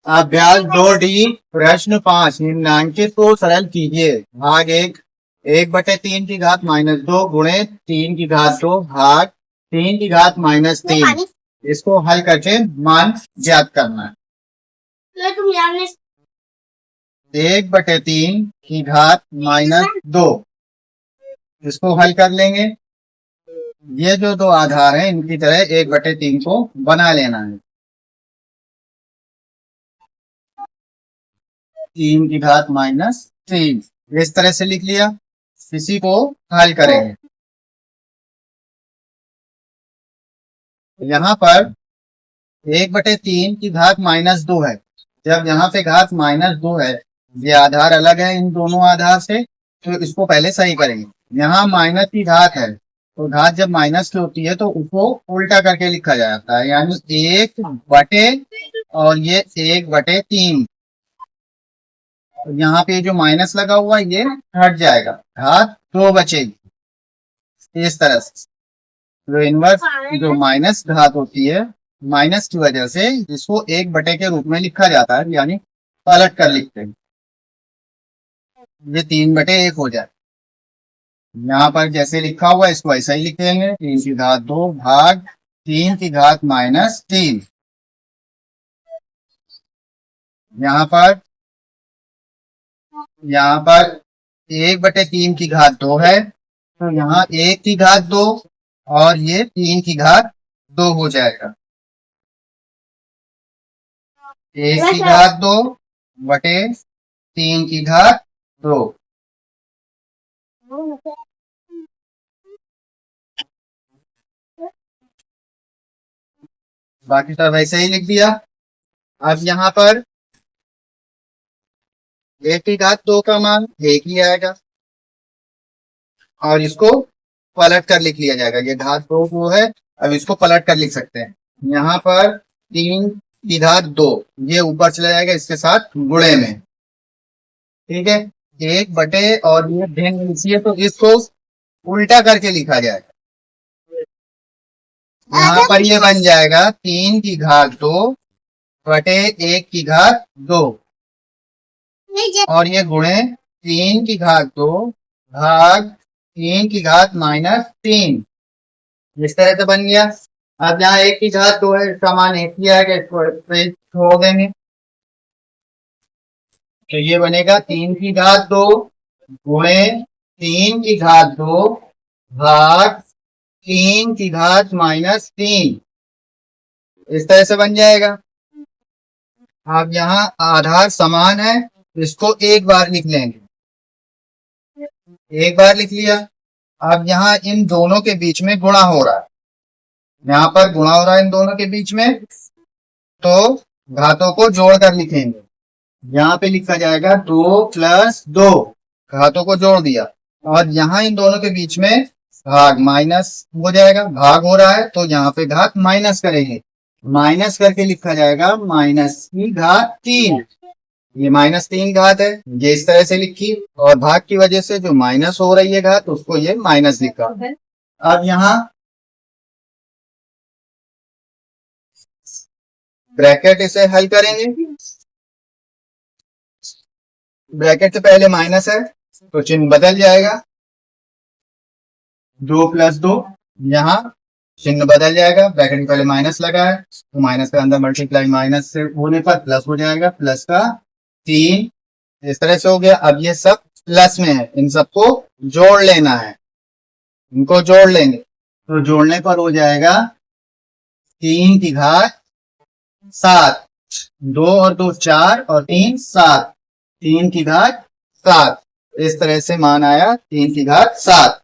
अभ्यास 2D प्रश्न 5 निम्नांकित को सरल कीजिए। भाग 1 1/3 की घात -2 गुणे 3 की घात 2 भाग 3 की घात-3 इसको हल करके मान ज्ञात करना है। 1/3 की घात-2 इसको हल कर लेंगे। ये जो दो आधार हैं इनकी तरह 1/3 को बना लेना है। 3 की घात-3 इस तरह से लिख लिया। इसी को हल करेंगे। यहाँ पर 1/3 की घात-2 है। जब यहाँ पे घात-2 है, ये आधार अलग है इन दोनों आधार से, तो इसको पहले सही करेंगे। यहाँ माइनस की घात है, तो घात जब माइनस की होती है तो उसको उल्टा करके लिखा जाता है, यानी 1 और ये 1/3। यहाँ पे जो माइनस लगा हुआ ये हट जाएगा, घात 2 बचेगी। इस तरह से जो इनवर्स जो माइनस घात होती है, माइनस की वजह से इसको 1 के रूप में लिखा जाता है, यानी पलट कर लिखते हैं। ये 3/1 हो जाए। यहाँ पर जैसे लिखा हुआ इसको ऐसा ही लिखेंगे। 3 की घात 2 भाग 3 की घात-3। यहाँ पर 1/3 की घात 2 है, तो यहाँ 1 की घात 2 और ये 3 की घात 2 हो जाएगा। 1 की घात 2 बटे 3 की घात 2। बाकी सब ऐसे ही लिख दिया। अब यहाँ पर 1 की घात 2 का मान 1 ही आएगा और इसको पलट कर लिख लिया जाएगा। ये घात 2 वो है, अब इसको पलट कर लिख सकते हैं। यहाँ पर 3 की घात 2 ये ऊपर चला जाएगा इसके साथ गुणे में, ठीक है। 1 बटे और ये भिन्न लिखिए तो इसको उल्टा करके लिखा जाएगा। यहाँ पर ये बन जाएगा 3 की घात 2 बटे 1 की घात 2 और ये गुणे 3 की घात 2 भाग 3 की घात-3। इस तरह से बन गया। अब यहाँ 1 की घात 2 है, इसका मान 1 ही आएगा, इसको छोड़ देंगे तो ये बनेगा 3 की घात 2 गुणे 3 की घात 2 भाग 3 की घात-3। इस तरह से बन जाएगा। अब यहाँ आधार समान है, इसको एक बार लिख लेंगे। एक बार लिख लिया। अब यहाँ इन दोनों के बीच में गुणा हो रहा है, यहाँ पर गुणा हो रहा है इन दोनों के बीच में, तो घातों को जोड़कर लिखेंगे। यहाँ पे लिखा जाएगा 2 + 2, घातों को जोड़ दिया और यहाँ इन दोनों के बीच में भाग माइनस हो जाएगा, भाग हो रहा है तो यहाँ पे घात माइनस करेंगे। माइनस करके लिखा जाएगा -की घात 3। ये -3 घात है, ये इस तरह से लिखी और भाग की वजह से जो माइनस हो रही है घात उसको ये माइनस लिखा। अब यहाँ ब्रैकेट इसे हल करेंगे। ब्रैकेट से पहले माइनस है तो चिन्ह बदल जाएगा। 2 + 2 यहाँ चिन्ह बदल जाएगा। ब्रैकेट के पहले माइनस लगा है तो माइनस के अंदर मल्टीप्लाई माइनस से होने पर प्लस हो जाएगा, प्लस का 3। इस तरह से हो गया। अब ये सब प्लस में है, इन सबको जोड़ लेना है। इनको जोड़ लेंगे तो जोड़ने पर हो जाएगा 3 की घात 7। 2 और 2 4 और 3 7, 3 की घात 7। इस तरह से मान आया 3 की घात 7।